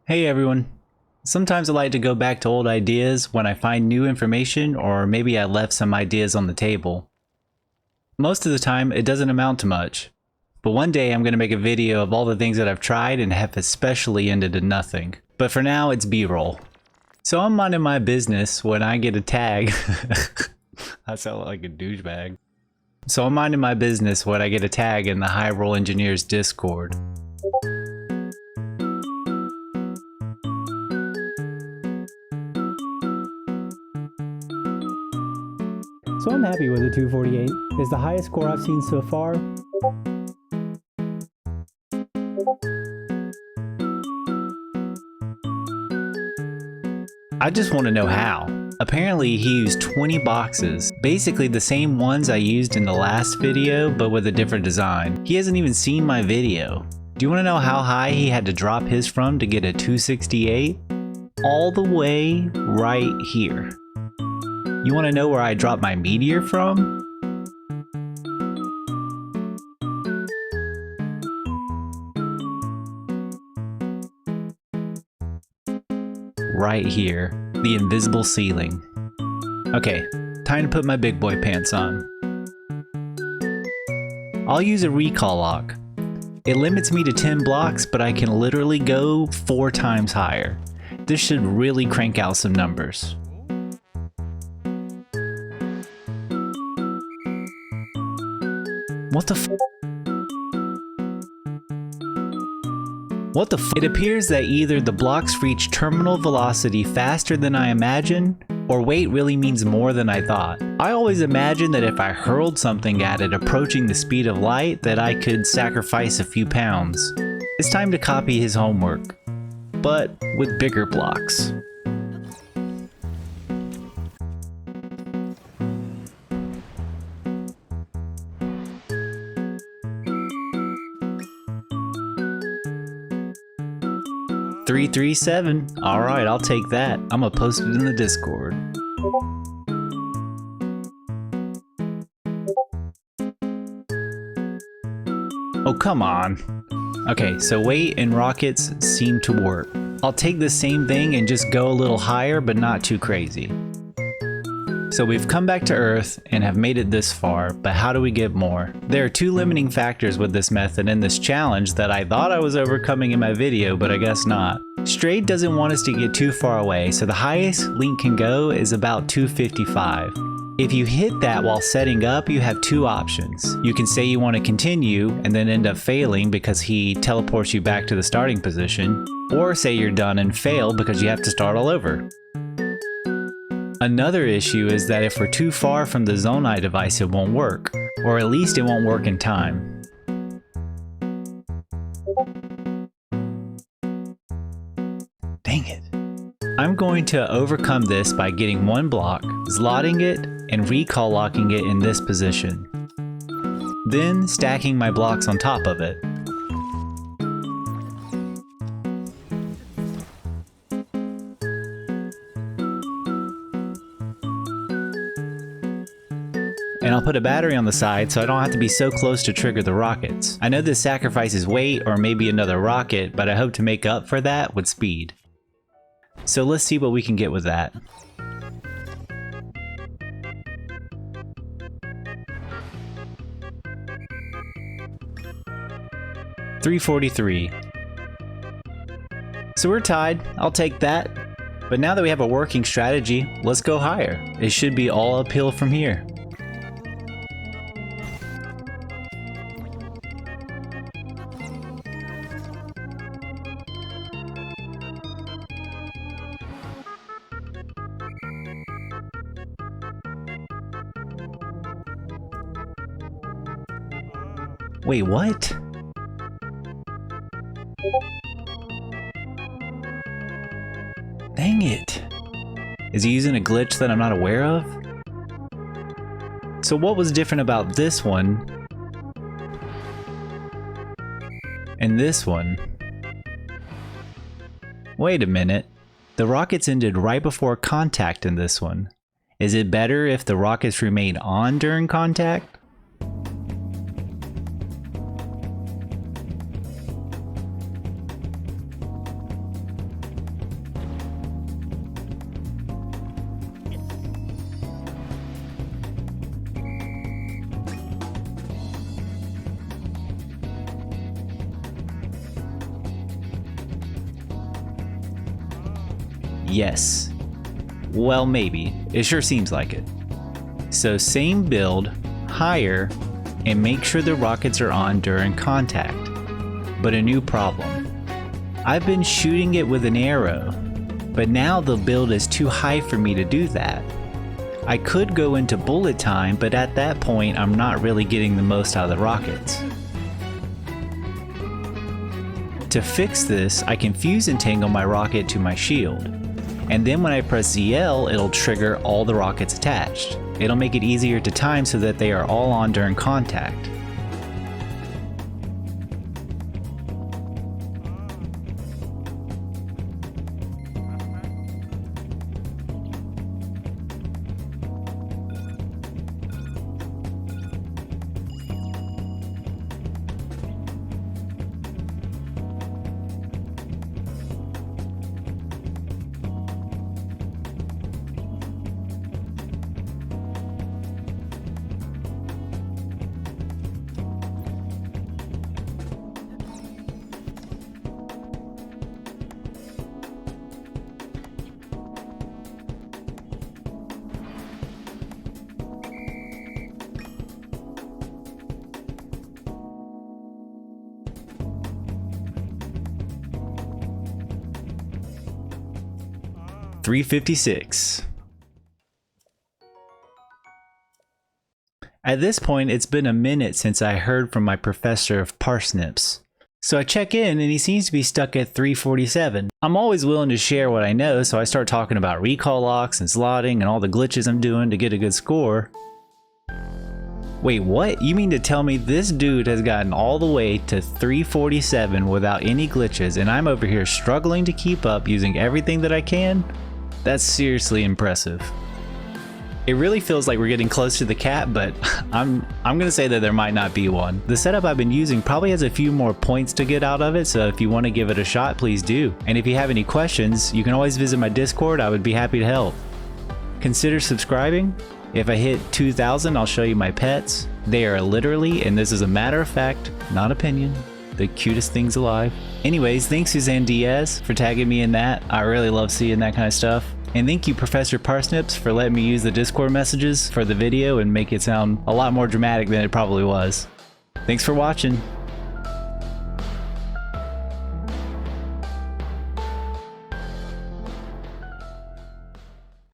Hey everyone. Sometimes I like to go back to old ideas when I find new information or maybe I left some ideas on the table. Most of the time it doesn't amount to much, but one day I'm going to make a video of all the things that I've tried and have especially ended in nothing. But for now it's B-roll. So I'm minding my business when I get a tag. I sound like a douchebag. So I'm minding my business when I get a tag in the High Roll Engineers Discord. So I'm happy with the 248. It's the highest score I've seen so far. I just want to know how. Apparently he used 20 boxes, basically the same ones I used in the last video but with a different design. He hasn't even seen my video. Do you want to know how high he had to drop his from to get a 268? All the way right here. You want to know where I dropped my meteor from? Right here, the invisible ceiling. Okay, time to put my big boy pants on. I'll use a recall lock. It limits me to 10 blocks, but I can literally go 4 times higher. This should really crank out some numbers. What the f? What the f? It appears that either the blocks reach terminal velocity faster than I imagine, or weight really means more than I thought. I always imagined that if I hurled something at it approaching the speed of light that I could sacrifice a few pounds. It's time to copy his homework, but with bigger blocks. $337. Alright, I'll take that. I'm gonna post it in the Discord. Oh, come on. Okay, so weight and rockets seem to work. I'll take the same thing and just go a little higher, but not too crazy. So we've come back to Earth and have made it this far, but how do we get more? There are 2 limiting factors with this method and this challenge that I thought I was overcoming in my video, but I guess not. Straight doesn't want us to get too far away, so the highest Link can go is about 255. If you hit that while setting up, you have 2 options. You can say you want to continue and then end up failing because he teleports you back to the starting position, or say you're done and fail because you have to start all over. Another issue is that if we're too far from the Zonai device, it won't work, or at least it won't work in time. Dang it. I'm going to overcome this by getting 1 block, slotting it, and recall locking it in this position. Then stacking my blocks on top of it. And I'll put a battery on the side so I don't have to be so close to trigger the rockets. I know this sacrifices weight or maybe another rocket, but I hope to make up for that with speed. So let's see what we can get with that. $343. So we're tied, I'll take that. But now that we have a working strategy, let's go higher. It should be all uphill from here. Wait, what? Dang it. Is he using a glitch that I'm not aware of? So what was different about this one and this one? Wait a minute. The rockets ended right before contact in this one. Is it better if the rockets remain on during contact? Yes. Well, maybe. It sure seems like it. So same build, higher, and make sure the rockets are on during contact. But a new problem. I've been shooting it with an arrow, but now the build is too high for me to do that. I could go into bullet time, but at that point I'm not really getting the most out of the rockets. To fix this, I can fuse entangle my rocket to my shield. And then when I press ZL, it'll trigger all the rockets attached. It'll make it easier to time so that they are all on during contact. $356. At this point, it's been a minute since I heard from my professor of parsnips. So I check in and he seems to be stuck at 347. I'm always willing to share what I know, so I start talking about recall locks and slotting and all the glitches I'm doing to get a good score. Wait, what? You mean to tell me this dude has gotten all the way to 347 without any glitches and I'm over here struggling to keep up using everything that I can? That's seriously impressive. It really feels like we're getting close to the cap, but I'm gonna say that there might not be one. The setup I've been using probably has a few more points to get out of it, so if you want to give it a shot, please do. And if you have any questions, you can always visit my Discord. I would be happy to help. Consider subscribing. If I hit 2,000, I'll show you my pets. They are literally, and this is a matter of fact, not opinion, the cutest things alive. Anyways, thanks Suzanne Diaz for tagging me in that. I really love seeing that kind of stuff. And thank you Professor Parsnips for letting me use the Discord messages for the video and make it sound a lot more dramatic than it probably was. Thanks for watching.